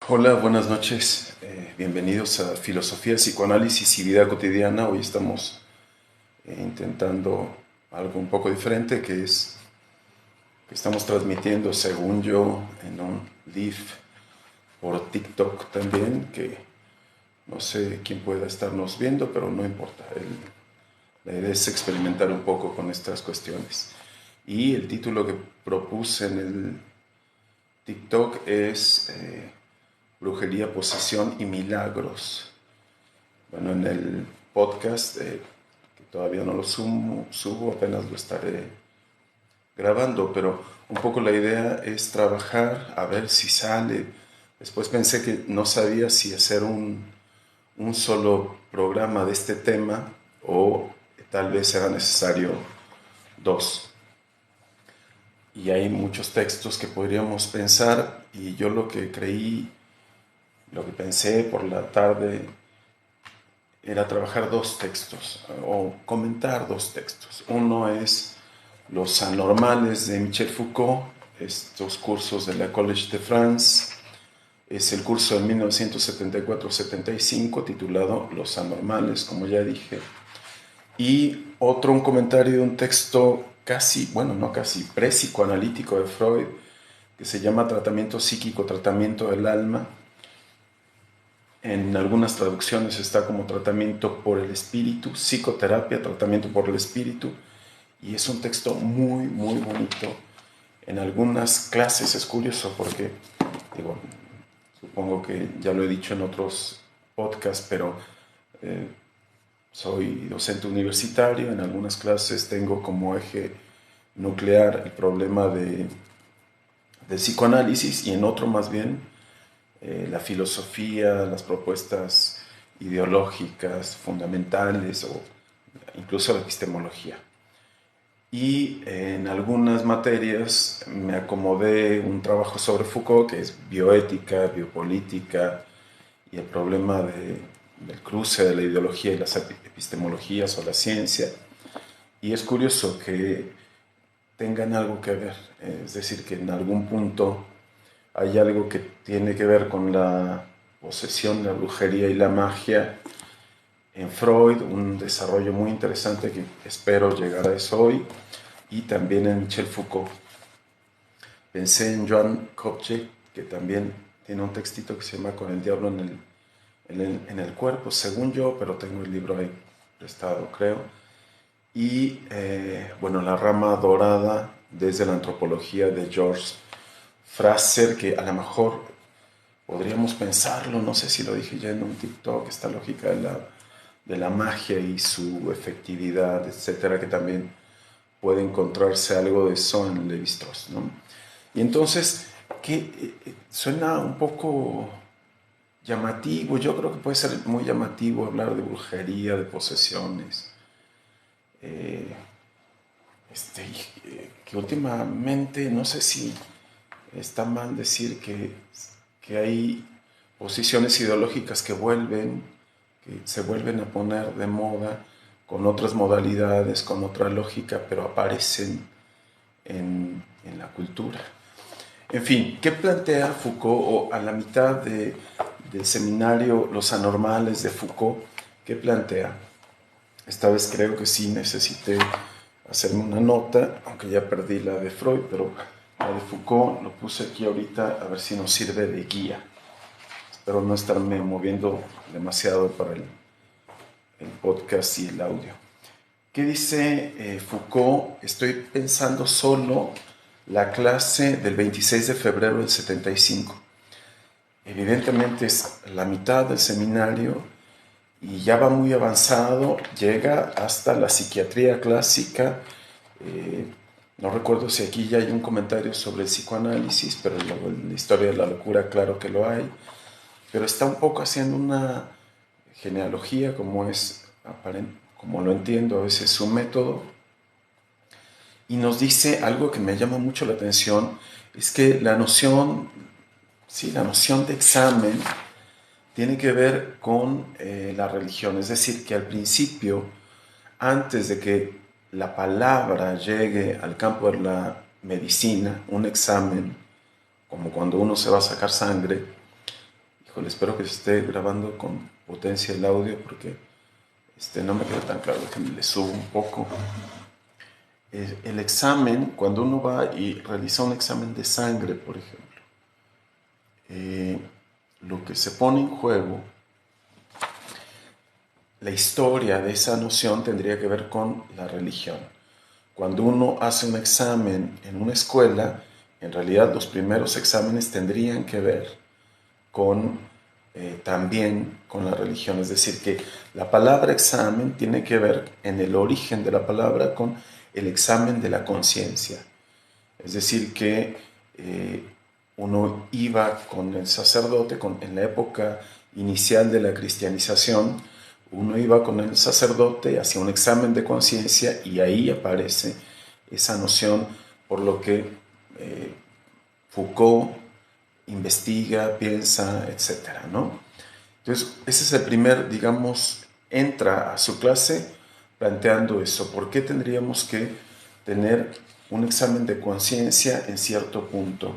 Hola, buenas noches. Bienvenidos a Filosofía, Psicoanálisis y Vida Cotidiana. Hoy estamos intentando algo un poco diferente, que es que estamos transmitiendo, según yo, en un live por TikTok también, que no sé quién pueda estarnos viendo, pero no importa. La idea es experimentar un poco con estas cuestiones. Y el título que propuse en el TikTok es Brujería, Posesión y Milagros. Bueno, en el podcast, que todavía no lo subo, apenas lo estaré grabando, pero un poco la idea es trabajar, a ver si sale. Después pensé que no sabía si hacer un solo programa de este tema o tal vez era necesario dos. Y hay muchos textos que podríamos pensar y yo lo que creí, lo que pensé por la tarde era trabajar dos textos o comentar dos textos. Uno es Los Anormales de Michel Foucault, estos cursos de la Collège de France. Es el curso de 1974-75 titulado Los Anormales, como ya dije. Y otro, un comentario de un texto casi, bueno, no casi, pre-psicoanalítico de Freud, que se llama Tratamiento Psíquico, Tratamiento del Alma. En algunas traducciones está como tratamiento por el espíritu, psicoterapia, tratamiento por el espíritu, y es un texto muy, muy bonito. En algunas clases es curioso porque, digo, supongo que ya lo he dicho en otros podcasts, pero eh, soy docente universitario, en algunas clases tengo como eje nuclear el problema de psicoanálisis y en otro más bien la filosofía, las propuestas ideológicas fundamentales o incluso la epistemología. Y en algunas materias me acomodé un trabajo sobre Foucault, que es bioética, biopolítica y el problema del cruce de la ideología y las epistemologías o la ciencia. Y es curioso que tengan algo que ver, es decir, que en algún punto hay algo que tiene que ver con la posesión, la brujería y la magia en Freud, un desarrollo muy interesante que espero llegar a eso hoy, y también en Michel Foucault. Pensé en Joan Kopche, que también tiene un textito que se llama Con el diablo en el cuerpo, según yo, pero tengo el libro ahí prestado, creo. Y bueno, La rama dorada desde la antropología de George Fraser, que a lo mejor podríamos pensarlo, no sé si lo dije ya en un TikTok, esta lógica de la magia y su efectividad, etcétera, que también puede encontrarse algo de eso en Levi-Strauss, ¿no? Y entonces, que suena un poco llamativo, yo creo que puede ser muy llamativo hablar de brujería, de posesiones, eh, este, que últimamente, no sé si está mal decir que hay posiciones ideológicas que se vuelven a poner de moda con otras modalidades, con otra lógica, pero aparecen en la cultura. En fin, ¿qué plantea Foucault? O a la mitad del seminario Los Anormales de Foucault, ¿qué plantea? Esta vez creo que sí necesité hacerme una nota, aunque ya perdí la de Freud, pero la de Foucault lo puse aquí ahorita a ver si nos sirve de guía. Espero no estarme moviendo demasiado para el podcast y el audio. ¿Qué dice Foucault? Estoy pensando solo la clase del 26 de febrero del 75. Evidentemente es la mitad del seminario y ya va muy avanzado, llega hasta la psiquiatría clásica. No recuerdo si aquí ya hay un comentario sobre el psicoanálisis, pero en la historia de la locura claro que lo hay. Pero está un poco haciendo una genealogía, como lo entiendo a veces su método, y nos dice algo que me llama mucho la atención, es que la noción de examen tiene que ver con la religión, es decir, que al principio, antes de que la palabra llegue al campo de la medicina, un examen, como cuando uno se va a sacar sangre, Híjole, espero que se esté grabando con potencia el audio porque no me queda tan claro, que le subo un poco. El examen, cuando uno va y realiza un examen de sangre, por ejemplo, lo que se pone en juego, la historia de esa noción tendría que ver con la religión. Cuando uno hace un examen en una escuela, en realidad los primeros exámenes tendrían que ver con también con la religión. Es decir, que la palabra examen tiene que ver en el origen de la palabra con el examen de la conciencia. Es decir, que uno iba con el sacerdote, en la época inicial de la cristianización, uno iba con el sacerdote, hacía un examen de conciencia y ahí aparece esa noción, por lo que Foucault investiga, piensa, etcétera, ¿no? Entonces, ese es el primer, digamos, entra a su clase planteando eso. ¿Por qué tendríamos que tener un examen de conciencia en cierto punto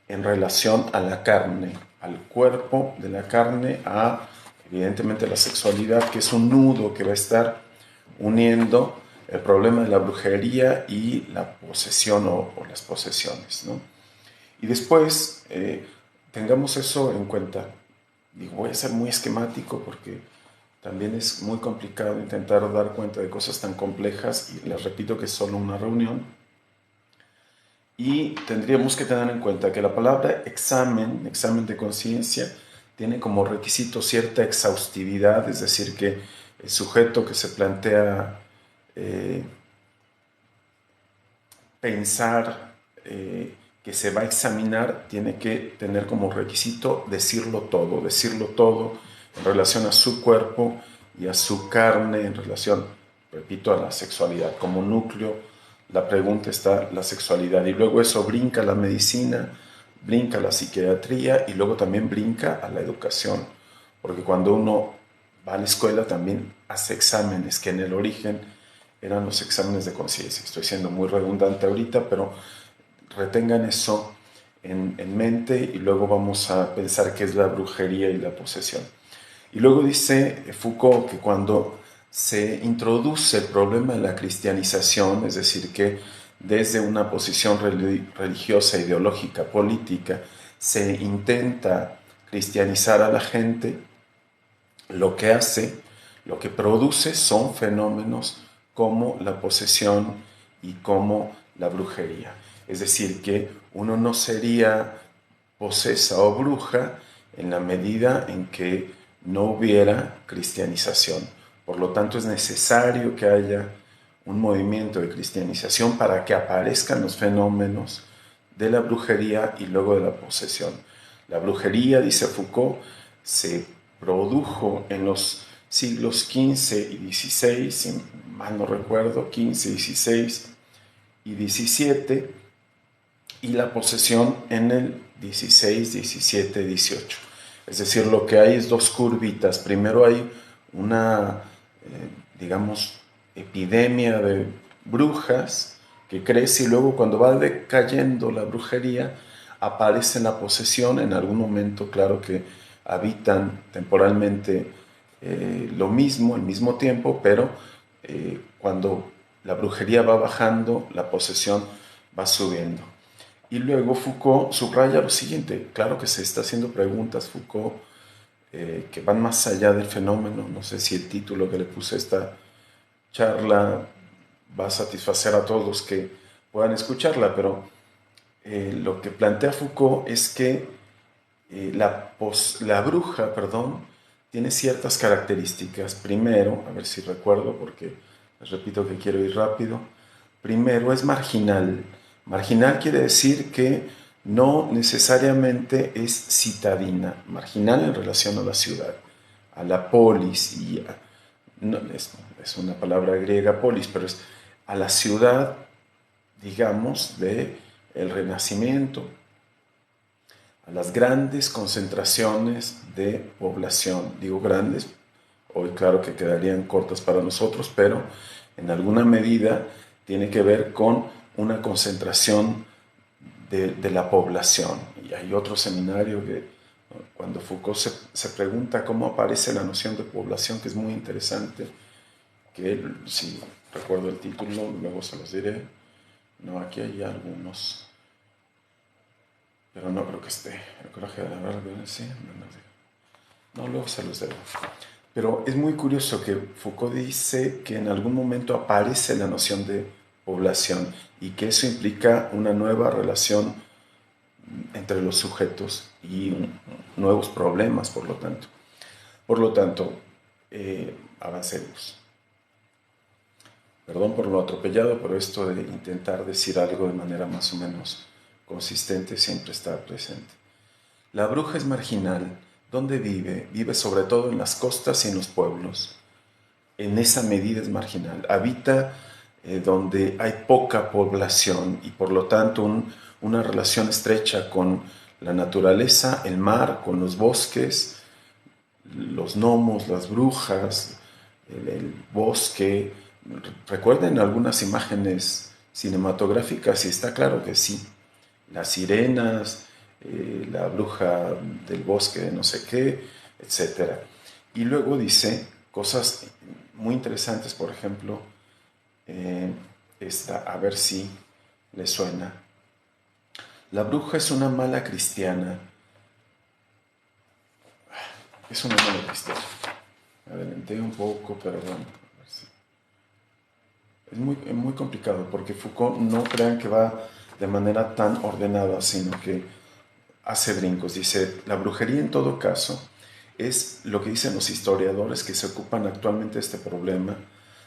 en relación a la carne, al cuerpo de la carne, a, evidentemente, la sexualidad, que es un nudo que va a estar uniendo el problema de la brujería y la posesión o las posesiones, ¿no? Y después, tengamos eso en cuenta. Digo, voy a ser muy esquemático porque también es muy complicado intentar dar cuenta de cosas tan complejas y les repito que es solo una reunión. Y tendríamos que tener en cuenta que la palabra examen, examen de conciencia, tiene como requisito cierta exhaustividad, es decir, que el sujeto que se plantea pensar que se va a examinar tiene que tener como requisito decirlo todo en relación a su cuerpo y a su carne, en relación, repito, a la sexualidad. Como núcleo, la pregunta está la sexualidad y luego eso brinca a la medicina, brinca a la psiquiatría y luego también brinca a la educación, porque cuando uno va a la escuela también hace exámenes que en el origen eran los exámenes de conciencia. Estoy siendo muy redundante ahorita, pero retengan eso en mente y luego vamos a pensar qué es la brujería y la posesión. Y luego dice Foucault que cuando se introduce el problema de la cristianización, es decir, que desde una posición religiosa, ideológica, política, se intenta cristianizar a la gente, lo que hace, lo que produce son fenómenos como la posesión y como la brujería. Es decir, que uno no sería posesa o bruja en la medida en que no hubiera cristianización. Por lo tanto, es necesario que haya un movimiento de cristianización para que aparezcan los fenómenos de la brujería y luego de la posesión. La brujería, dice Foucault, se produjo en los siglos XV y XVI, si mal no recuerdo, XV, XVI y XVII, y la posesión en el 16, 17, 18. Es decir, lo que hay es dos curvitas. Primero hay una, digamos, epidemia de brujas que crece y luego cuando va decayendo la brujería aparece la posesión en algún momento, claro que habitan temporalmente lo mismo, el mismo tiempo, pero cuando la brujería va bajando, la posesión va subiendo. Y luego Foucault subraya lo siguiente, claro que se está haciendo preguntas Foucault que van más allá del fenómeno, no sé si el título que le puse a esta charla va a satisfacer a todos los que puedan escucharla, pero lo que plantea Foucault es que la bruja, tiene ciertas características. Primero, a ver si recuerdo porque les repito que quiero ir rápido, primero es marginal. Marginal quiere decir que no necesariamente es citadina, marginal en relación a la ciudad, a la polis, no, es una palabra griega polis, pero es a la ciudad, digamos, de el Renacimiento, a las grandes concentraciones de población. Digo grandes, hoy claro que quedarían cortas para nosotros, pero en alguna medida tiene que ver con una concentración de la población. Y hay otro seminario que Cuando Foucault se pregunta cómo aparece la noción de población, que es muy interesante, que él, si recuerdo el título, luego se los diré. No, aquí hay algunos, pero no creo que esté. El coraje de la violencia, no, luego se los debo. Pero es muy curioso que Foucault dice que en algún momento aparece la noción de población y que eso implica una nueva relación entre los sujetos y nuevos problemas, por lo tanto. Por lo tanto, avancemos. Perdón por lo atropellado, pero esto de intentar decir algo de manera más o menos consistente siempre está presente. La bruja es marginal. ¿Dónde vive? Vive sobre todo en las costas y en los pueblos. En esa medida es marginal. Habita donde hay poca población y por lo tanto una relación estrecha con la naturaleza, el mar, con los bosques, los gnomos, las brujas, el bosque. Recuerden algunas imágenes cinematográficas y está claro que sí. Las sirenas, la bruja del bosque de no sé qué, etc. Y luego dice cosas muy interesantes, por ejemplo, esta, a ver si le suena. La bruja es una mala cristiana. Es una mala cristiana. Adelanté un poco, pero bueno. A ver si. Es muy complicado porque Foucault no crean que va de manera tan ordenada, sino que hace brincos. Dice, la brujería en todo caso es lo que dicen los historiadores que se ocupan actualmente de este problema.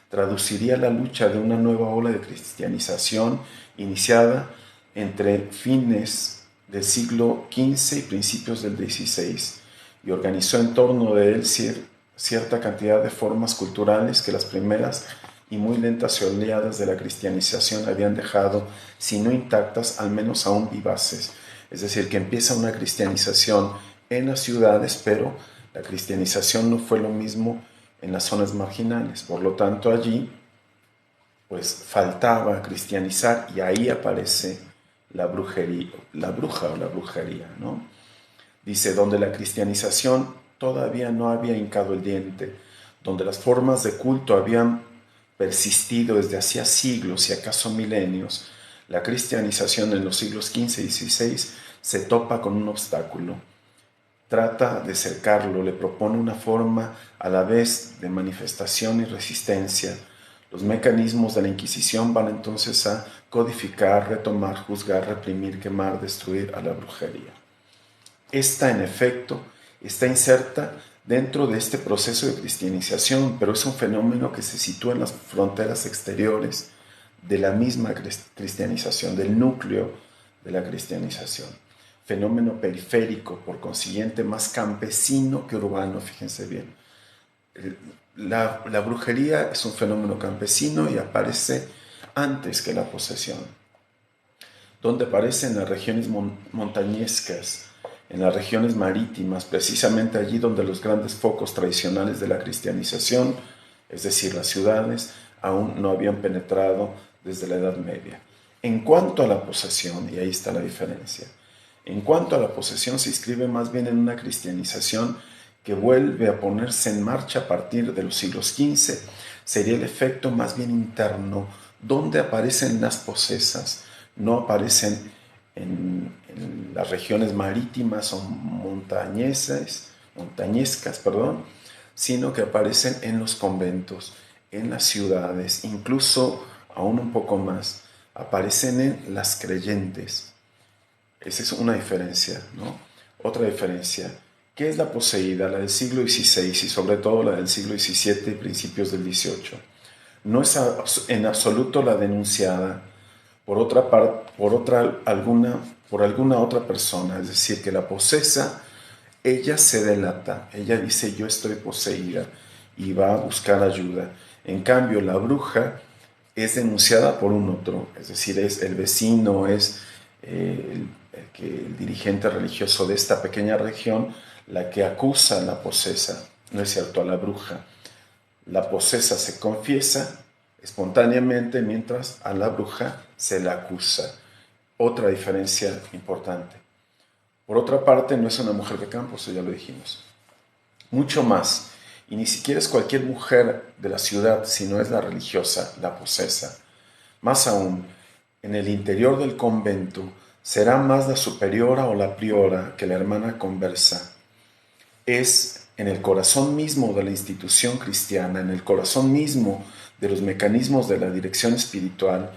Traduciría la lucha de una nueva ola de cristianización iniciada entre fines del siglo XV y principios del XVI y organizó en torno de él cierta cantidad de formas culturales que las primeras y muy lentas oleadas de la cristianización habían dejado, si no intactas, al menos aún vivaces. Es decir, que empieza una cristianización en las ciudades, pero la cristianización no fue lo mismo en las zonas marginales. Por lo tanto, allí pues faltaba cristianizar y ahí aparece la brujería, la bruja o la brujería, ¿no? Dice, donde la cristianización todavía no había hincado el diente, donde las formas de culto habían persistido desde hacía siglos y acaso milenios, la cristianización en los siglos XV y XVI se topa con un obstáculo. Trata de cercarlo, le propone una forma a la vez de manifestación y resistencia. Los mecanismos de la Inquisición van entonces a codificar, retomar, juzgar, reprimir, quemar, destruir a la brujería. Esta, en efecto, está inserta dentro de este proceso de cristianización, pero es un fenómeno que se sitúa en las fronteras exteriores de la misma cristianización, del núcleo de la cristianización. Fenómeno periférico, por consiguiente más campesino que urbano, fíjense bien. La brujería es un fenómeno campesino y aparece antes que la posesión, donde aparece en las regiones montañescas, en las regiones marítimas, precisamente allí donde los grandes focos tradicionales de la cristianización, es decir, las ciudades, aún no habían penetrado desde la Edad Media. En cuanto a la posesión, y ahí está la diferencia, en cuanto a la posesión se inscribe más bien en una cristianización que vuelve a ponerse en marcha a partir de los siglos XV, sería el efecto más bien interno, donde aparecen las posesas, no aparecen en las regiones marítimas o montañescas, sino que aparecen en los conventos, en las ciudades, incluso aún un poco más, aparecen en las creyentes. Esa es una diferencia, ¿no? Otra diferencia, ¿qué es la poseída? La del siglo XVI y sobre todo la del siglo XVII y principios del XVIII. No es en absoluto la denunciada por alguna otra persona, es decir, que la posesa, ella se delata, ella dice yo estoy poseída y va a buscar ayuda. En cambio, la bruja es denunciada por un otro, es decir, es el vecino, es el dirigente religioso de esta pequeña región la que acusa a la posesa, no es cierto, a la bruja. La posesa se confiesa espontáneamente mientras a la bruja se la acusa. Otra diferencia importante. Por otra parte, no es una mujer de campo, eso ya lo dijimos. Mucho más, y ni siquiera es cualquier mujer de la ciudad, sino es la religiosa, la posesa. Más aún, en el interior del convento será más la superiora o la priora que la hermana conversa. Es en el corazón mismo de la institución cristiana, en el corazón mismo de los mecanismos de la dirección espiritual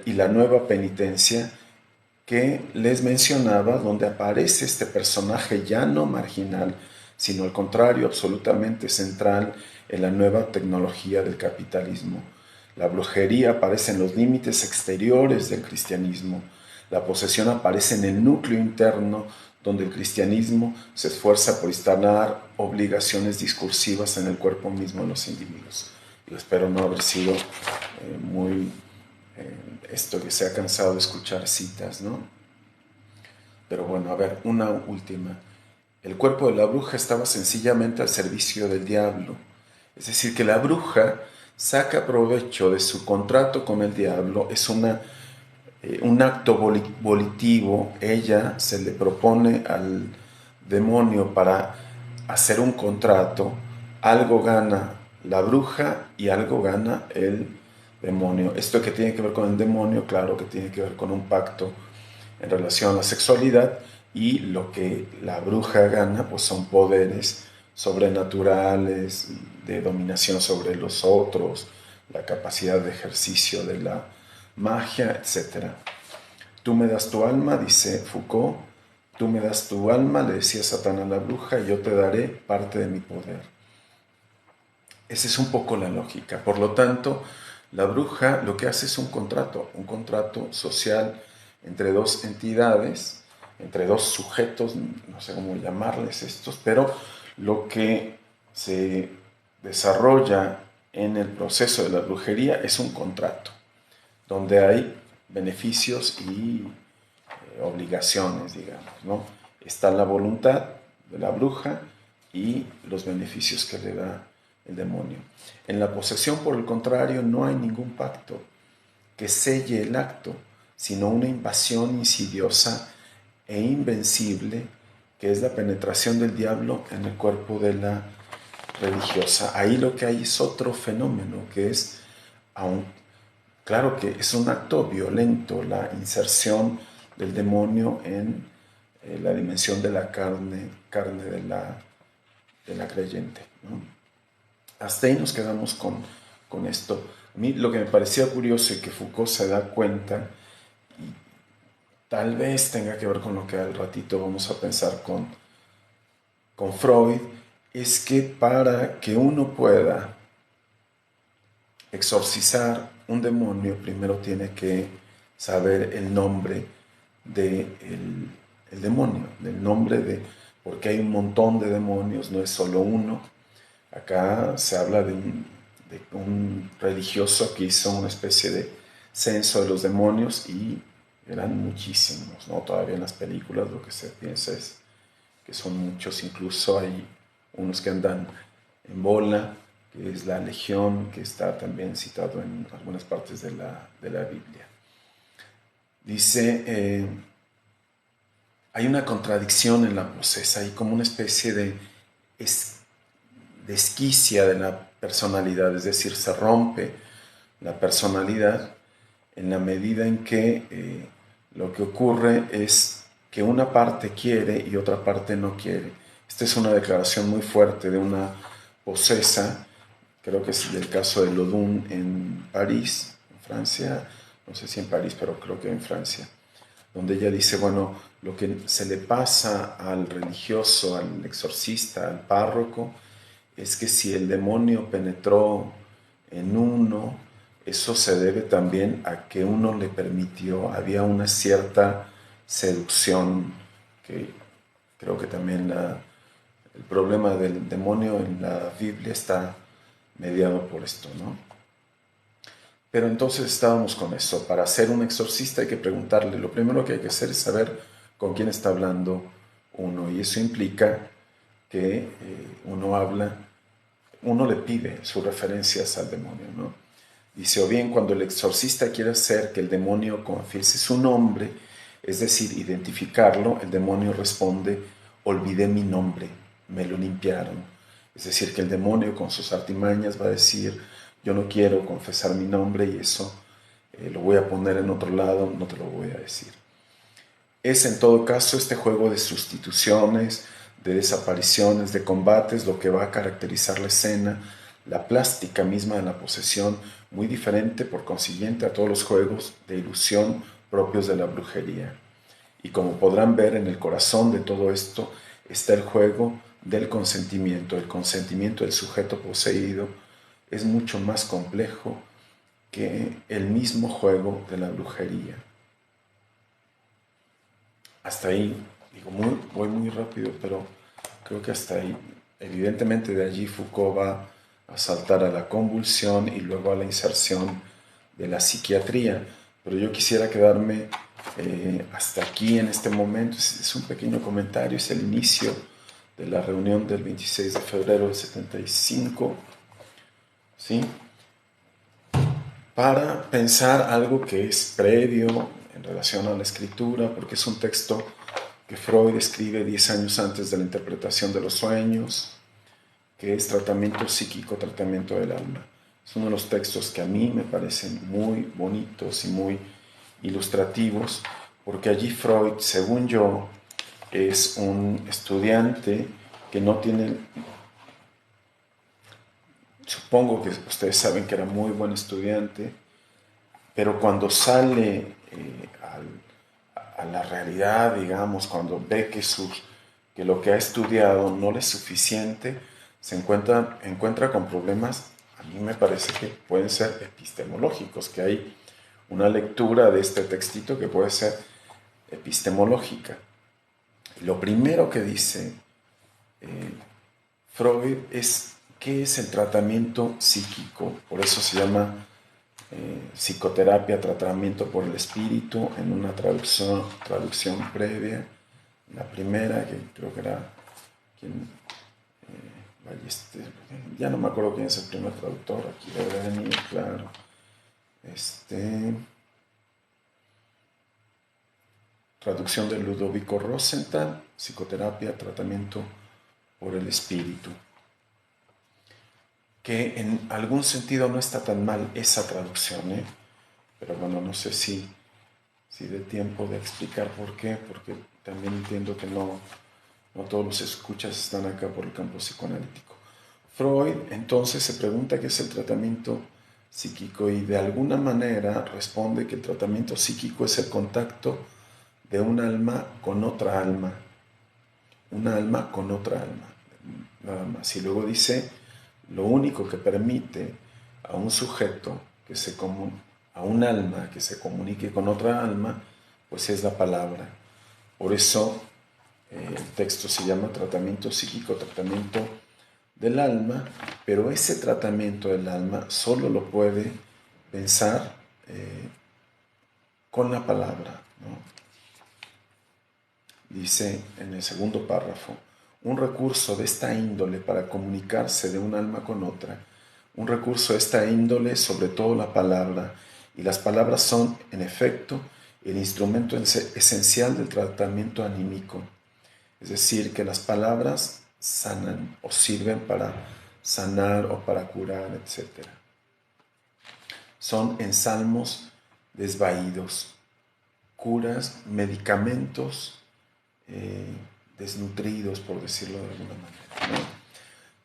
y la nueva penitencia que les mencionaba, donde aparece este personaje ya no marginal, sino al contrario, absolutamente central en la nueva tecnología del capitalismo. La brujería aparece en los límites exteriores del cristianismo. La posesión aparece en el núcleo interno, donde el cristianismo se esfuerza por instalar obligaciones discursivas en el cuerpo mismo de los individuos. Yo espero no haber sido muy esto que se ha cansado de escuchar citas, ¿no? Pero bueno, a ver, una última. El cuerpo de la bruja estaba sencillamente al servicio del diablo. Es decir, que la bruja saca provecho de su contrato con el diablo, es un acto volitivo. Ella se le propone al demonio para hacer un contrato, algo gana la bruja y algo gana el demonio. Esto que tiene que ver con el demonio, claro que tiene que ver con un pacto en relación a la sexualidad, y lo que la bruja gana pues son poderes sobrenaturales de dominación sobre los otros, la capacidad de ejercicio de la magia, etc. Tú me das tu alma, dice Foucault, tú me das tu alma, le decía Satán a la bruja, y yo te daré parte de mi poder. Esa es un poco la lógica. Por lo tanto, la bruja lo que hace es un contrato social entre dos entidades, entre dos sujetos, no sé cómo llamarles estos, pero lo que se desarrolla en el proceso de la brujería es un contrato, donde hay beneficios y obligaciones, digamos, ¿no? Está la voluntad de la bruja y los beneficios que le da el demonio. En la posesión, por el contrario, no hay ningún pacto que selle el acto, sino una invasión insidiosa e invencible, que es la penetración del diablo en el cuerpo de la religiosa. Ahí lo que hay es otro fenómeno, que es, aun, claro que es un acto violento, la inserción del demonio en la dimensión de la carne de la creyente, ¿no? Hasta ahí nos quedamos con esto. A mí lo que me parecía curioso y que Foucault se da cuenta, y tal vez tenga que ver con lo que al ratito vamos a pensar con Freud, es que para que uno pueda exorcizar un demonio, primero tiene que saber el nombre del demonio, del nombre de, porque hay un montón de demonios, no es solo uno. Acá se habla de un religioso que hizo una especie de censo de los demonios y eran muchísimos, ¿no? Todavía en las películas lo que se piensa es que son muchos, incluso hay unos que andan en bola, que es la legión, que está también citado en algunas partes de la Biblia. Dice, hay una contradicción en la posesa, hay como una especie de desquicia de la personalidad, es decir, se rompe la personalidad en la medida en que lo que ocurre es que una parte quiere y otra parte no quiere. Esta es una declaración muy fuerte de una posesa, creo que es del caso de Lodun en París, en Francia, no sé si en París, pero creo que en Francia, donde ella dice, bueno, lo que se le pasa al religioso, al exorcista, al párroco, es que si el demonio penetró en uno, eso se debe también a que uno le permitió, había una cierta seducción, que creo que también el problema del demonio en la Biblia está mediado por esto, ¿no? Pero entonces estábamos con eso. Para ser un exorcista hay que preguntarle, lo primero que hay que hacer es saber con quién está hablando uno, y eso implica que uno le pide sus referencias al demonio, ¿no? Dice, o bien cuando el exorcista quiere hacer que el demonio confiese su nombre, es decir, identificarlo, el demonio responde: olvidé mi nombre, me lo limpiaron. Es decir, que el demonio con sus artimañas va a decir: yo no quiero confesar mi nombre y eso lo voy a poner en otro lado, no te lo voy a decir. Es en todo caso este juego de sustituciones, de desapariciones, de combates, lo que va a caracterizar la escena, la plástica misma de la posesión, muy diferente por consiguiente a todos los juegos de ilusión propios de la brujería. Y como podrán ver, en el corazón de todo esto está el juego del consentimiento. El consentimiento del sujeto poseído es mucho más complejo que el mismo juego de la brujería. Hasta ahí, digo, voy muy rápido, pero creo que hasta ahí. Evidentemente de allí Foucault va a saltar a la convulsión y luego a la inserción de la psiquiatría, pero yo quisiera quedarme hasta aquí en este momento. Es un pequeño comentario, es el inicio de la reunión del 26 de febrero del 75, ¿sí? Para pensar algo que es previo en relación a la escritura, porque es un texto que Freud escribe 10 años antes de la interpretación de los sueños, que es Tratamiento psíquico, tratamiento del alma. Es uno de los textos que a mí me parecen muy bonitos y muy ilustrativos, porque allí Freud, según yo, es un estudiante que no tiene... Supongo que ustedes saben que era muy buen estudiante, pero cuando sale a la realidad, digamos, cuando ve que lo que ha estudiado no le es suficiente, se encuentra con problemas, a mí me parece que pueden ser epistemológicos, que hay una lectura de este textito que puede ser epistemológica. Y lo primero que dice Freud es: ¿qué es el tratamiento psíquico? Por eso se llama psicoterapia, tratamiento por el espíritu, en una traducción previa. La primera, que creo que era quien, ya no me acuerdo quién es el primer traductor, aquí debe venir, claro. Traducción de Ludovico Rosenthal, psicoterapia, tratamiento por el espíritu. Que en algún sentido no está tan mal esa traducción, pero bueno, no sé si dé tiempo de explicar por qué, porque también entiendo que no todos los escuchas están acá por el campo psicoanalítico. Freud entonces se pregunta qué es el tratamiento psíquico y de alguna manera responde que el tratamiento psíquico es el contacto de un alma con otra alma, una alma con otra alma, nada más. Y luego dice: lo único que permite a un sujeto a un alma que se comunique con otra alma, pues es la palabra. Por eso el texto se llama tratamiento psíquico, tratamiento del alma, pero ese tratamiento del alma solo lo puede pensar con la palabra, ¿no? Dice en el segundo párrafo: un recurso de esta índole para comunicarse de un alma con otra, un recurso de esta índole, sobre todo la palabra, y las palabras son, en efecto, el instrumento esencial del tratamiento anímico. Es decir, que las palabras sanan o sirven para sanar o para curar, etc. Son ensalmos desvaídos, curas, medicamentos desnutridos, por decirlo de alguna manera, ¿no?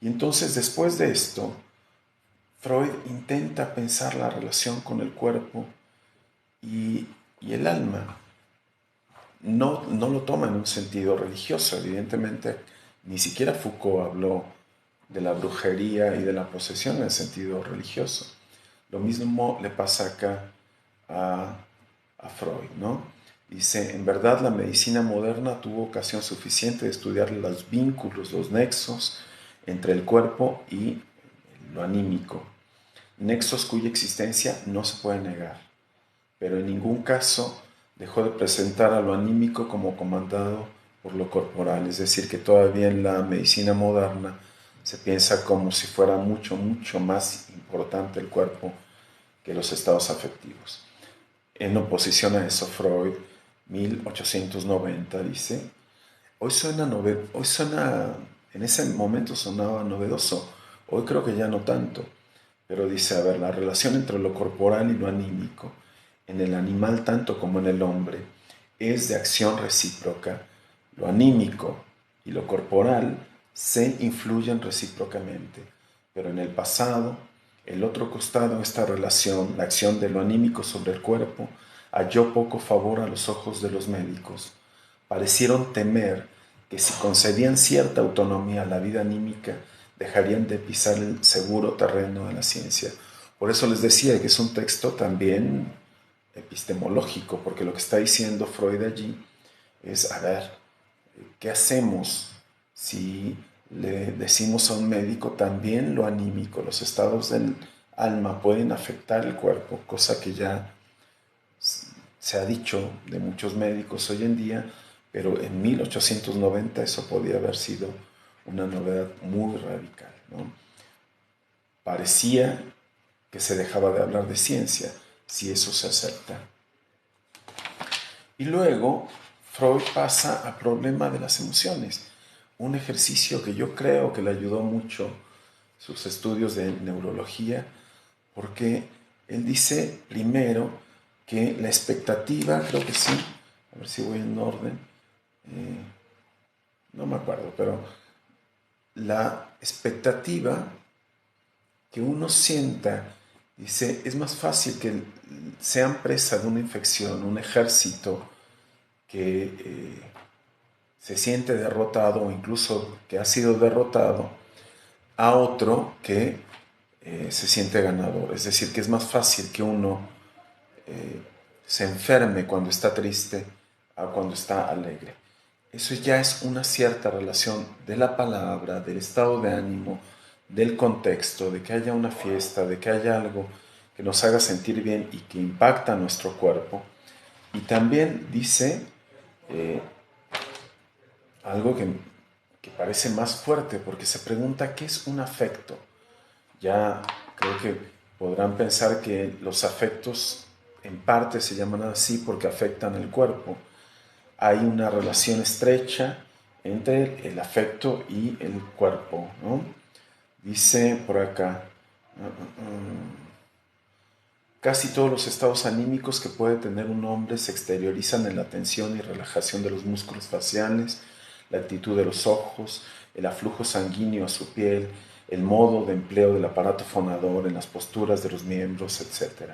Y entonces, después de esto, Freud intenta pensar la relación con el cuerpo y el alma. No lo toma en un sentido religioso, evidentemente. Ni siquiera Foucault habló de la brujería y de la posesión en el sentido religioso. Lo mismo le pasa acá a Freud, ¿no? Dice: en verdad la medicina moderna tuvo ocasión suficiente de estudiar los vínculos, los nexos entre el cuerpo y lo anímico. Nexos cuya existencia no se puede negar, pero en ningún caso dejó de presentar a lo anímico como comandado por lo corporal. Es decir, que todavía en la medicina moderna se piensa como si fuera mucho, mucho más importante el cuerpo que los estados afectivos. En oposición a eso, Freud 1890, dice. Hoy suena, en ese momento sonaba novedoso, hoy creo que ya no tanto, pero dice, a ver, la relación entre lo corporal y lo anímico, en el animal tanto como en el hombre, es de acción recíproca. Lo anímico y lo corporal se influyen recíprocamente, pero en el pasado, el otro costado de esta relación, la acción de lo anímico sobre el cuerpo, halló poco favor a los ojos de los médicos. Parecieron temer que si concedían cierta autonomía a la vida anímica, dejarían de pisar el seguro terreno de la ciencia. Por eso les decía que es un texto también epistemológico, porque lo que está diciendo Freud allí es, a ver, ¿qué hacemos si le decimos a un médico también lo anímico? Los estados del alma pueden afectar el cuerpo, cosa que ya se ha dicho de muchos médicos hoy en día, pero en 1890 eso podía haber sido una novedad muy radical, ¿no? Parecía que se dejaba de hablar de ciencia, si eso se acepta. Y luego Freud pasa al problema de las emociones, un ejercicio que yo creo que le ayudó mucho sus estudios de neurología, porque él dice primero que la expectativa, creo que sí, a ver si voy en orden, no me acuerdo, pero la expectativa que uno sienta, dice, es más fácil que sean presa de una infección, un ejército que se siente derrotado o incluso que ha sido derrotado, a otro que se siente ganador. Es decir, que es más fácil que uno se enferme cuando está triste a cuando está alegre. Eso ya es una cierta relación de la palabra, del estado de ánimo, del contexto, de que haya una fiesta, de que haya algo que nos haga sentir bien y que impacta a nuestro cuerpo. Y también dice algo que parece más fuerte, porque se pregunta qué es un afecto. Ya creo que podrán pensar que los afectos en parte se llaman así porque afectan el cuerpo. Hay una relación estrecha entre el afecto y el cuerpo, ¿no? Dice por acá, casi todos los estados anímicos que puede tener un hombre se exteriorizan en la tensión y relajación de los músculos faciales, la actitud de los ojos, el aflujo sanguíneo a su piel, el modo de empleo del aparato fonador, en las posturas de los miembros, etc.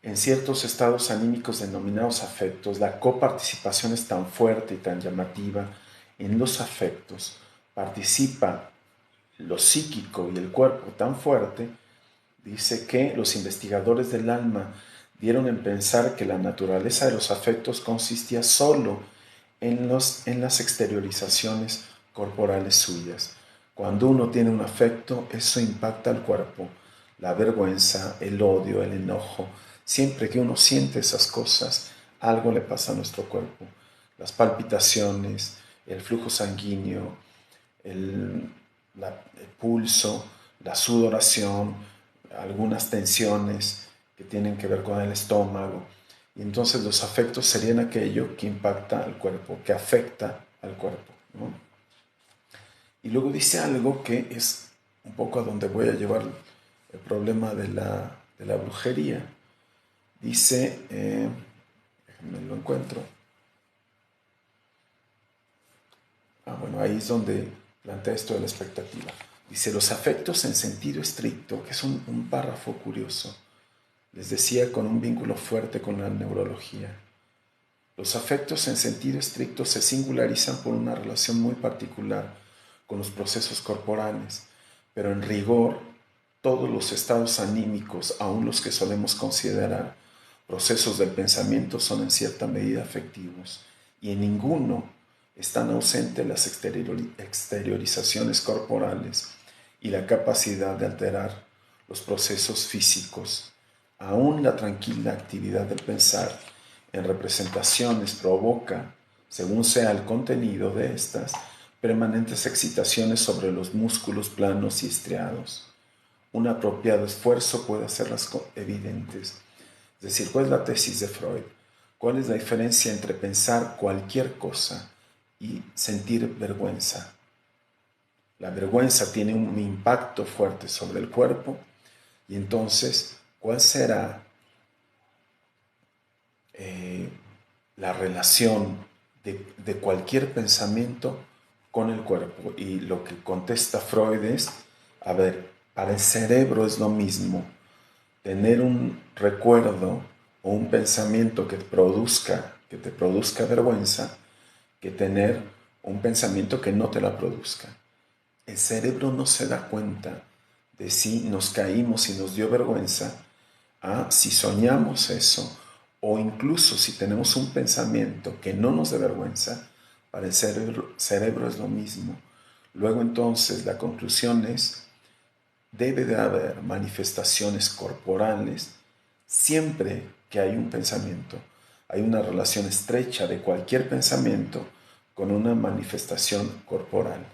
En ciertos estados anímicos denominados afectos, la coparticipación es tan fuerte y tan llamativa. En los afectos participa lo psíquico y el cuerpo tan fuerte, dice que los investigadores del alma dieron en pensar que la naturaleza de los afectos consistía solo en las exteriorizaciones corporales suyas. Cuando uno tiene un afecto, eso impacta al cuerpo. La vergüenza, el odio, el enojo. Siempre que uno siente esas cosas, algo le pasa a nuestro cuerpo. Las palpitaciones, el flujo sanguíneo, el pulso, la sudoración, algunas tensiones que tienen que ver con el estómago. Y entonces los afectos serían aquello que impacta al cuerpo, que afecta al cuerpo, ¿no? Y luego dice algo que es un poco a donde voy a llevar el problema de la brujería. Dice, déjenme lo encuentro. Bueno, ahí es donde plantea esto de la expectativa. Dice, los afectos en sentido estricto, que es un párrafo curioso, les decía, con un vínculo fuerte con la neurología. Los afectos en sentido estricto se singularizan por una relación muy particular con los procesos corporales, pero en rigor todos los estados anímicos, aun los que solemos considerar procesos del pensamiento, son en cierta medida afectivos, y en ninguno están ausentes las exteriorizaciones corporales y la capacidad de alterar los procesos físicos. Aún la tranquila actividad del pensar en representaciones provoca, según sea el contenido de estas, permanentes excitaciones sobre los músculos planos y estriados. un apropiado esfuerzo puede hacerlas evidentes. Es decir, ¿cuál es la tesis de Freud? ¿Cuál es la diferencia entre pensar cualquier cosa y sentir vergüenza? La vergüenza tiene un impacto fuerte sobre el cuerpo y entonces, ¿cuál será la relación de cualquier pensamiento con el cuerpo? Y lo que contesta Freud es, a ver, para el cerebro es lo mismo tener un recuerdo o un pensamiento que te produzca vergüenza, que tener un pensamiento que no te la produzca. El cerebro no se da cuenta de si nos caímos y nos dio vergüenza, si soñamos eso, o incluso si tenemos un pensamiento que no nos dé vergüenza. Para el cerebro es lo mismo. Luego entonces la conclusión es, debe de haber manifestaciones corporales siempre que hay un pensamiento. Hay una relación estrecha de cualquier pensamiento con una manifestación corporal.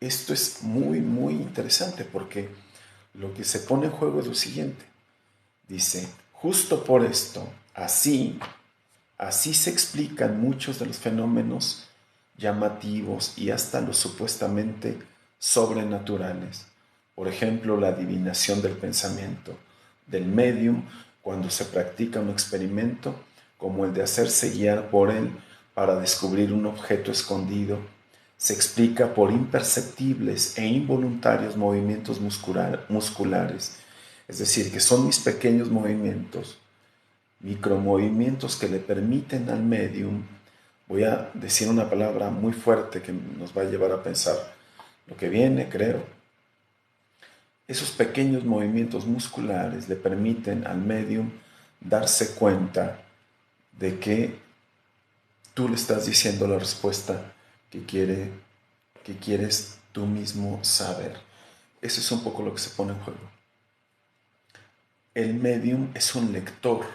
Esto es muy, muy interesante porque lo que se pone en juego es lo siguiente. Dice, justo por esto, así se explican muchos de los fenómenos llamativos y hasta los supuestamente sobrenaturales. Por ejemplo, la adivinación del pensamiento del médium cuando se practica un experimento como el de hacerse guiar por él para descubrir un objeto escondido. Se explica por imperceptibles e involuntarios movimientos musculares, es decir, que son mis pequeños movimientos, micromovimientos que le permiten al médium, voy a decir una palabra muy fuerte que nos va a llevar a pensar lo que viene, creo. Esos pequeños movimientos musculares le permiten al médium darse cuenta de que tú le estás diciendo la respuesta que quieres tú mismo saber. Eso es un poco lo que se pone en juego. El médium es un lector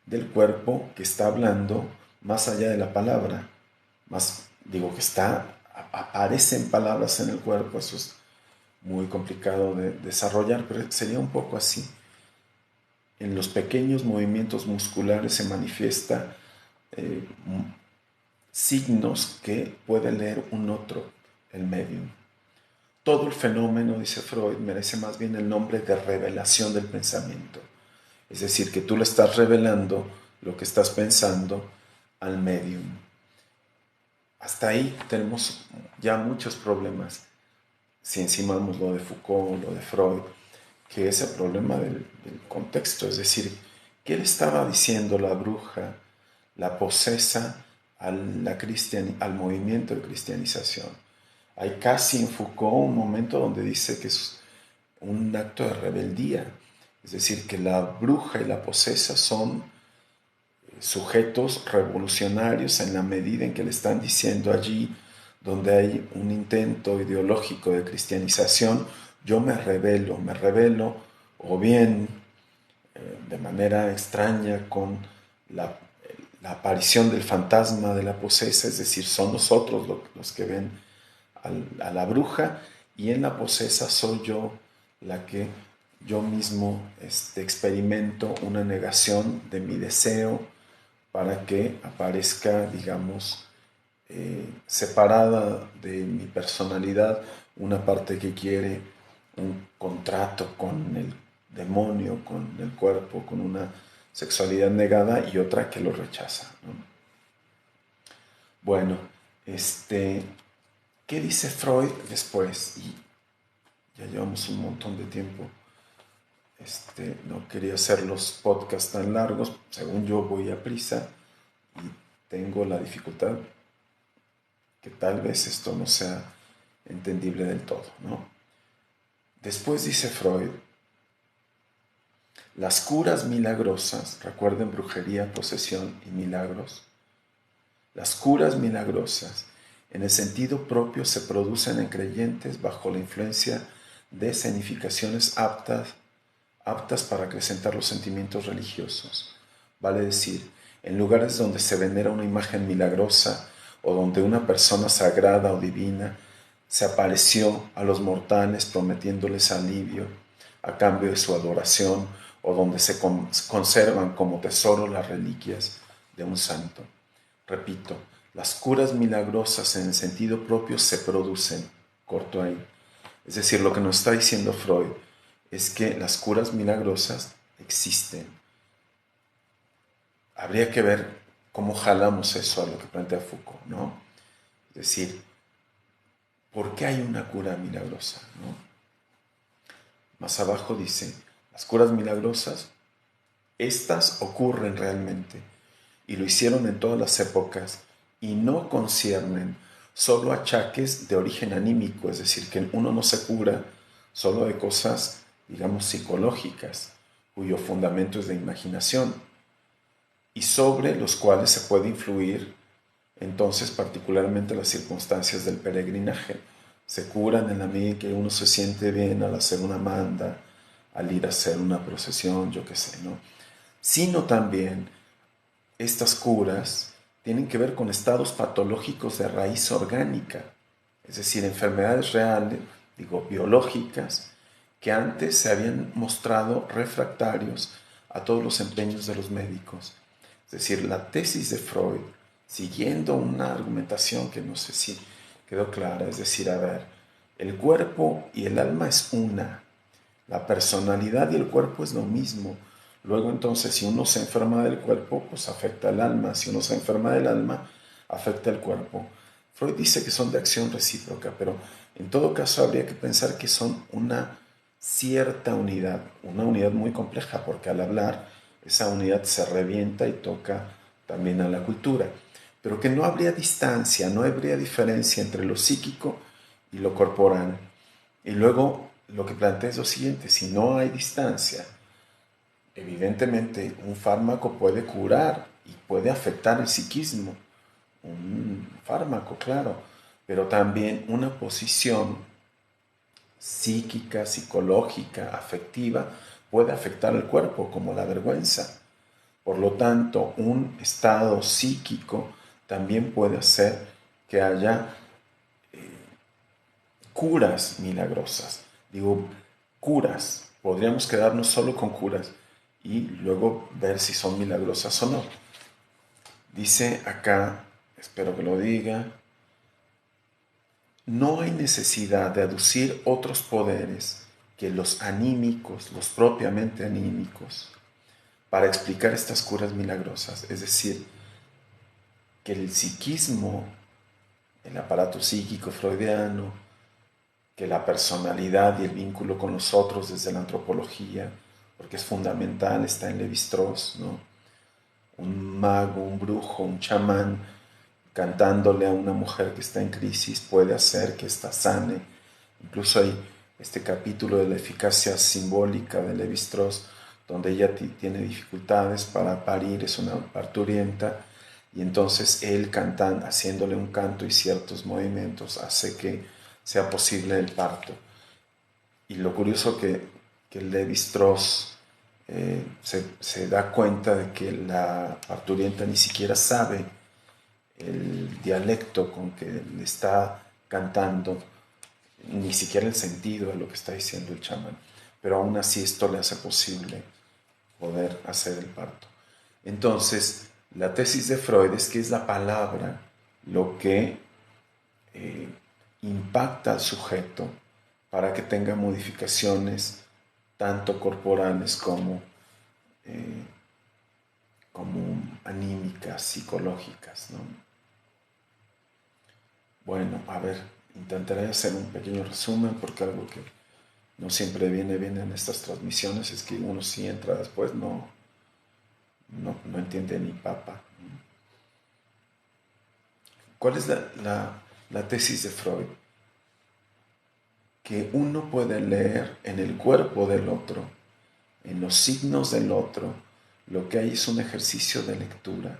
del cuerpo que está hablando más allá de la palabra, aparecen palabras en el cuerpo. Eso es muy complicado de desarrollar, pero sería un poco así. En los pequeños movimientos musculares se manifiesta signos que puede leer un otro, el medium. Todo el fenómeno, dice Freud, merece más bien el nombre de revelación del pensamiento. Es decir, que tú le estás revelando lo que estás pensando al medium. Hasta ahí tenemos ya muchos problemas. Si encimamos lo de Foucault, lo de Freud, que es el problema del contexto. Es decir, ¿qué le estaba diciendo la bruja, la posesa, al movimiento de cristianización? Hay casi en Foucault un momento donde dice que es un acto de rebeldía. Es decir, que la bruja y la posesa son sujetos revolucionarios en la medida en que le están diciendo allí donde hay un intento ideológico de cristianización, yo me rebelo, o bien de manera extraña con la aparición del fantasma de la posesa, es decir, son nosotros los que ven a la bruja, y en la posesa soy yo la que yo mismo experimento una negación de mi deseo para que aparezca, digamos, separada de mi personalidad, una parte que quiere un contrato con el demonio, con el cuerpo, con una sexualidad negada, y otra que lo rechaza, ¿no? Bueno, ¿qué dice Freud después? Y ya llevamos un montón de tiempo. No quería hacer los podcasts tan largos. Según yo voy a prisa y tengo la dificultad que tal vez esto no sea entendible del todo, ¿no? Después dice Freud, las curas milagrosas, recuerden brujería, posesión y milagros, las curas milagrosas en el sentido propio se producen en creyentes bajo la influencia de escenificaciones aptas para acrecentar los sentimientos religiosos. Vale decir, en lugares donde se venera una imagen milagrosa o donde una persona sagrada o divina se apareció a los mortales prometiéndoles alivio a cambio de su adoración, o donde se conservan como tesoro las reliquias de un santo. Repito, las curas milagrosas en el sentido propio se producen, corto ahí. Es decir, lo que nos está diciendo Freud es que las curas milagrosas existen. Habría que ver cómo jalamos eso a lo que plantea Foucault, ¿no? Es decir, ¿por qué hay una cura milagrosa, no? Más abajo dice, las curas milagrosas, estas ocurren realmente, y lo hicieron en todas las épocas, y no conciernen solo achaques de origen anímico, es decir, que uno no se cura solo de cosas, digamos, psicológicas, cuyo fundamento es de imaginación, y sobre los cuales se puede influir entonces particularmente las circunstancias del peregrinaje. Se curan en la medida en que uno se siente bien al hacer una manda, al ir a hacer una procesión, yo qué sé, ¿no? Sino también estas curas tienen que ver con estados patológicos de raíz orgánica, es decir, enfermedades reales, digo, biológicas, que antes se habían mostrado refractarios a todos los empeños de los médicos. Es decir, la tesis de Freud, siguiendo una argumentación que no sé si quedó clara, es decir, a ver, el cuerpo y el alma es una, la personalidad y el cuerpo es lo mismo. Luego entonces, si uno se enferma del cuerpo, pues afecta al alma. Si uno se enferma del alma, afecta al cuerpo. Freud dice que son de acción recíproca, pero en todo caso habría que pensar que son una cierta unidad, una unidad muy compleja, porque al hablar esa unidad se revienta y toca también a la cultura. Pero que no habría distancia, no habría diferencia entre lo psíquico y lo corporal. Y luego lo que plantea es lo siguiente, si no hay distancia, evidentemente un fármaco puede curar y puede afectar el psiquismo, un fármaco, claro, pero también una posición psíquica, psicológica, afectiva, puede afectar el cuerpo, como la vergüenza. Por lo tanto, un estado psíquico también puede hacer que haya curas milagrosas. Digo, curas. Podríamos quedarnos solo con curas y luego ver si son milagrosas o no. Dice acá, espero que lo diga, no hay necesidad de aducir otros poderes que los anímicos, los propiamente anímicos, para explicar estas curas milagrosas. Es decir, que el psiquismo, el aparato psíquico freudiano, que la personalidad y el vínculo con los otros desde la antropología, porque es fundamental, está en Lévi-Strauss, ¿no? Un mago, un brujo, un chamán, cantándole a una mujer que está en crisis, puede hacer que ésta sane. Incluso hay este capítulo de la eficacia simbólica de Lévi-Strauss, donde ella tiene dificultades para parir, es una parturienta, y entonces él cantando, haciéndole un canto y ciertos movimientos, hace que sea posible el parto. Y lo curioso que Lévi-Strauss se da cuenta de que la parturienta ni siquiera sabe el dialecto con que le está cantando, ni siquiera el sentido de lo que está diciendo el chamán, pero aún así esto le hace posible poder hacer el parto. Entonces, la tesis de Freud es que es la palabra lo que impacta al sujeto para que tenga modificaciones tanto corporales eh, como anímicas, psicológicas, ¿no? Bueno, a ver, intentaré hacer un pequeño resumen porque algo que no siempre viene bien en estas transmisiones es que uno si entra después no entiende ni papa. ¿Cuál es la tesis de Freud? Que uno puede leer en el cuerpo del otro, en los signos del otro, lo que hay es un ejercicio de lectura.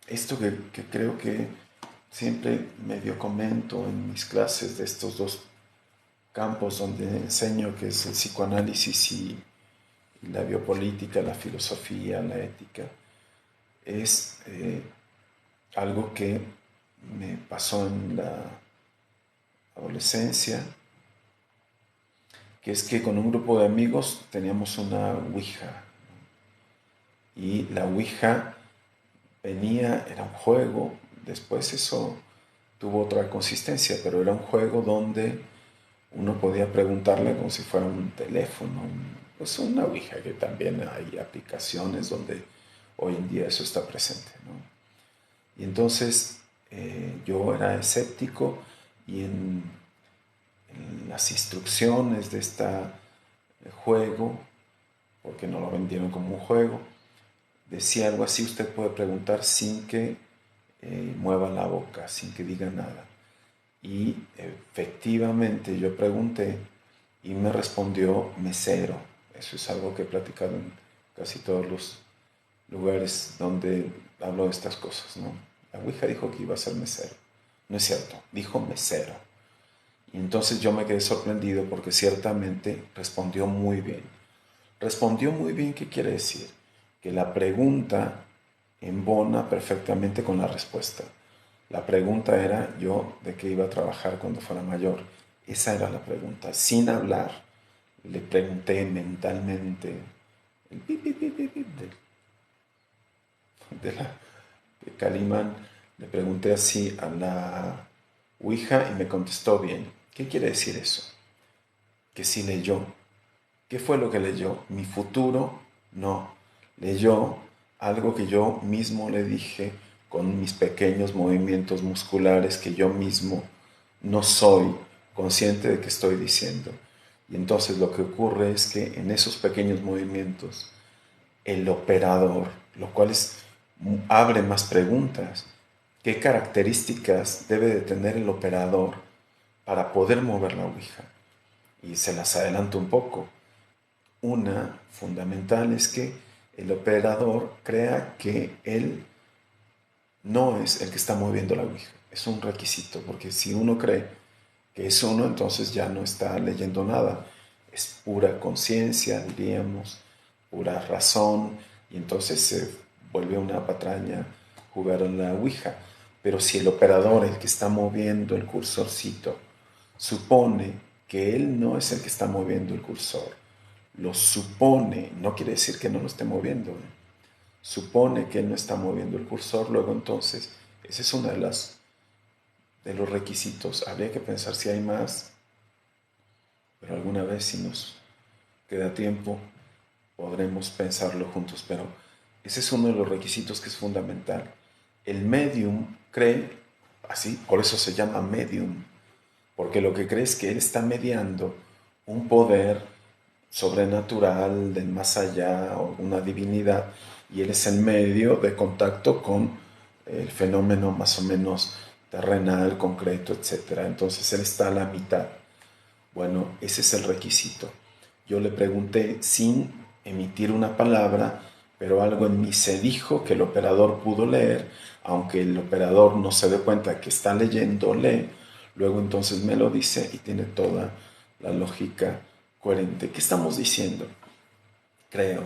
Esto que creo que siempre medio comento en mis clases de estos dos campos donde enseño, que es el psicoanálisis y la biopolítica, la filosofía, la ética, es algo que me pasó en la adolescencia, que es que con un grupo de amigos teníamos una ouija, y la ouija era un juego, después eso tuvo otra consistencia, pero era un juego donde uno podía preguntarle como si fuera un teléfono, pues una ouija, que también hay aplicaciones donde hoy en día eso está presente, ¿no? Y entonces yo era escéptico, y en las instrucciones de este juego, porque no lo vendieron como un juego, decía algo así: usted puede preguntar sin que mueva la boca, sin que diga nada. Y efectivamente yo pregunté y me respondió mesero. Eso es algo que he platicado en casi todos los lugares donde hablo de estas cosas, ¿no? La ouija dijo que iba a ser mesero. No es cierto, dijo mesero. Y entonces yo me quedé sorprendido porque ciertamente respondió muy bien. Respondió muy bien, ¿qué quiere decir? Que la pregunta embona perfectamente con la respuesta. La pregunta era yo de qué iba a trabajar cuando fuera mayor. Esa era la pregunta. Sin hablar, le pregunté mentalmente el pip, pip, pip, pip, pip de Calimán. Le pregunté así a la ouija y me contestó bien. ¿Qué quiere decir eso? Que sí leyó. ¿Qué fue lo que leyó? Mi futuro, no. Leyó algo que yo mismo le dije con mis pequeños movimientos musculares que yo mismo no soy consciente de que estoy diciendo. Y entonces lo que ocurre es que en esos pequeños movimientos el operador, lo cual abre más preguntas. ¿Qué características debe de tener el operador para poder mover la ouija? Y se las adelanto un poco. Una fundamental es que el operador crea que él no es el que está moviendo la ouija. Es un requisito, porque si uno cree que es uno, entonces ya no está leyendo nada. Es pura conciencia, diríamos, pura razón, y entonces se vuelve una patraña jugar a la ouija. Pero si el operador, el que está moviendo el cursorcito, supone que él no es el que está moviendo el cursor, lo supone, no quiere decir que no lo esté moviendo, ¿eh? Supone que él no está moviendo el cursor, luego entonces, ese es uno de los requisitos. Habría que pensar si hay más, pero alguna vez, si nos queda tiempo, podremos pensarlo juntos, pero ese es uno de los requisitos que es fundamental. El medium cree, así, por eso se llama medium, porque lo que cree es que él está mediando un poder sobrenatural del más allá, o una divinidad, y él es en medio de contacto con el fenómeno más o menos terrenal, concreto, etc. Entonces él está a la mitad. Bueno, ese es el requisito. Yo le pregunté sin emitir una palabra, pero algo en mí se dijo que el operador pudo leer, aunque el operador no se dé cuenta que está leyendo, lee. Luego entonces me lo dice y tiene toda la lógica coherente. ¿Qué estamos diciendo? Creo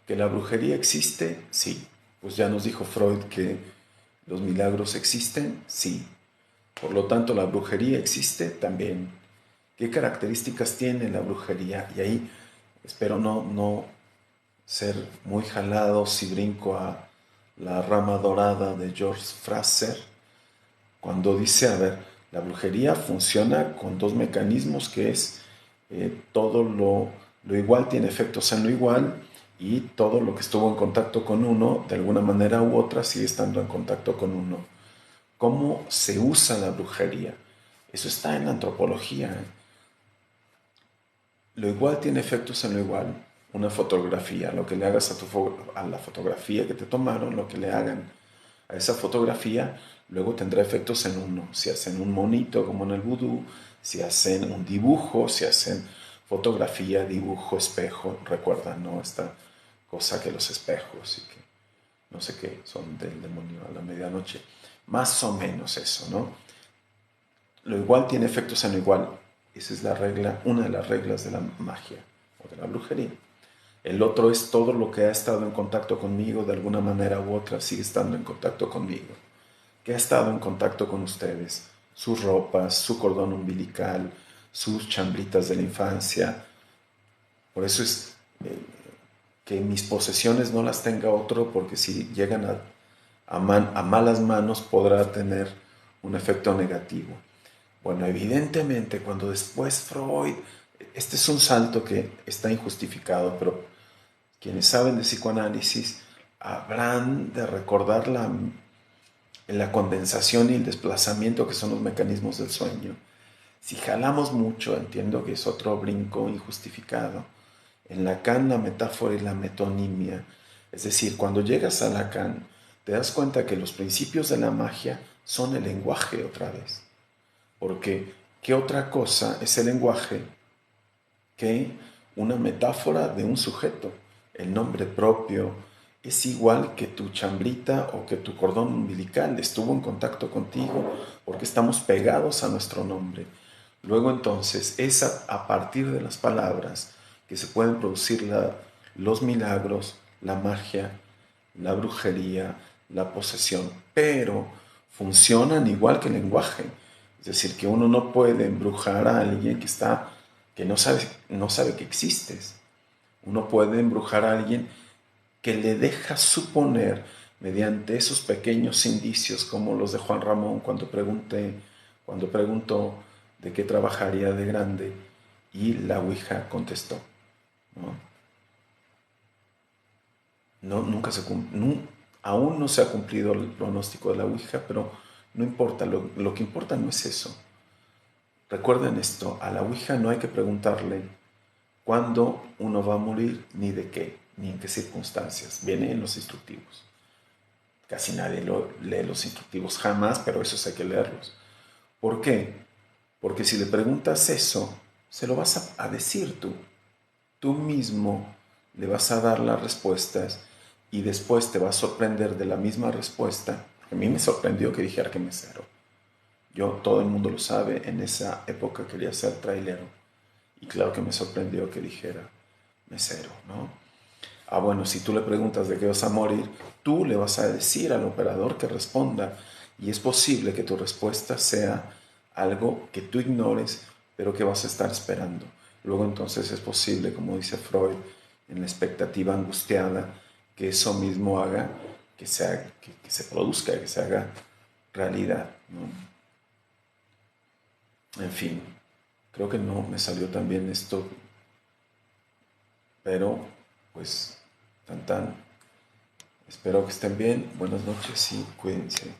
que la brujería existe, sí. Pues ya nos dijo Freud que los milagros existen, sí. Por lo tanto, la brujería existe también. ¿Qué características tiene la brujería? Y ahí espero no ser muy jalado si brinco a la rama dorada de George Fraser, cuando dice, a ver, la brujería funciona con dos mecanismos, que es todo lo igual tiene efectos en lo igual, y todo lo que estuvo en contacto con uno, de alguna manera u otra, sigue estando en contacto con uno. ¿Cómo se usa la brujería? Eso está en la antropología, ¿eh? Lo igual tiene efectos en lo igual. Una fotografía, lo que le hagas a la fotografía que te tomaron, lo que le hagan a esa fotografía, luego tendrá efectos en uno. Si hacen un monito como en el vudú, si hacen un dibujo, si hacen fotografía, dibujo, espejo, recuerdan, ¿no? Esta cosa que los espejos y que no sé qué son del demonio a la medianoche. Más o menos eso, ¿no? Lo igual tiene efectos en lo igual. Esa es la regla, una de las reglas de la magia o de la brujería. El otro es todo lo que ha estado en contacto conmigo de alguna manera u otra sigue estando en contacto conmigo. que ha estado en contacto con ustedes, sus ropas, su cordón umbilical, sus chambritas de la infancia. Por eso es que mis posesiones no las tenga otro, porque si llegan a malas manos podrá tener un efecto negativo. Bueno, evidentemente cuando después Freud, este es un salto que está injustificado, pero quienes saben de psicoanálisis habrán de recordar la condensación y el desplazamiento que son los mecanismos del sueño. Si jalamos mucho, entiendo que es otro brinco injustificado. En Lacan la metáfora y la metonimia, es decir, cuando llegas a Lacan, te das cuenta que los principios de la magia son el lenguaje otra vez. Porque, ¿qué otra cosa es el lenguaje que una metáfora de un sujeto? El nombre propio es igual que tu chambrita o que tu cordón umbilical estuvo en contacto contigo porque estamos pegados a nuestro nombre. Luego entonces es a partir de las palabras que se pueden producir los milagros, la magia, la brujería, la posesión, pero funcionan igual que el lenguaje. Es decir, que uno no puede embrujar a alguien que no sabe que existes. Uno puede embrujar a alguien que le deja suponer mediante esos pequeños indicios, como los de Juan Ramón cuando preguntó de qué trabajaría de grande, y la Ouija contestó. ¿No? No, nunca aún no se ha cumplido el pronóstico de la Ouija, pero no importa, lo que importa no es eso. Recuerden esto, a la Ouija no hay que preguntarle cuándo uno va a morir, ni de qué, ni en qué circunstancias. Viene en los instructivos. Casi nadie lee los instructivos jamás, pero esos hay que leerlos. ¿Por qué? Porque si le preguntas eso, se lo vas a decir tú. Tú mismo le vas a dar las respuestas y después te vas a sorprender de la misma respuesta. A mí me sorprendió que dijera que mesero. Todo el mundo lo sabe, en esa época quería ser trailero. Y claro que me sorprendió que dijera mesero, ¿no? Ah, bueno, si tú le preguntas de qué vas a morir, tú le vas a decir al operador que responda. Y es posible que tu respuesta sea algo que tú ignores, pero que vas a estar esperando. Luego entonces es posible, como dice Freud, en la expectativa angustiada, que eso mismo haga que se produzca, que se haga realidad, ¿no? En fin, creo que no me salió tan bien esto, pero pues tan tan. Espero que estén bien. Buenas noches y cuídense.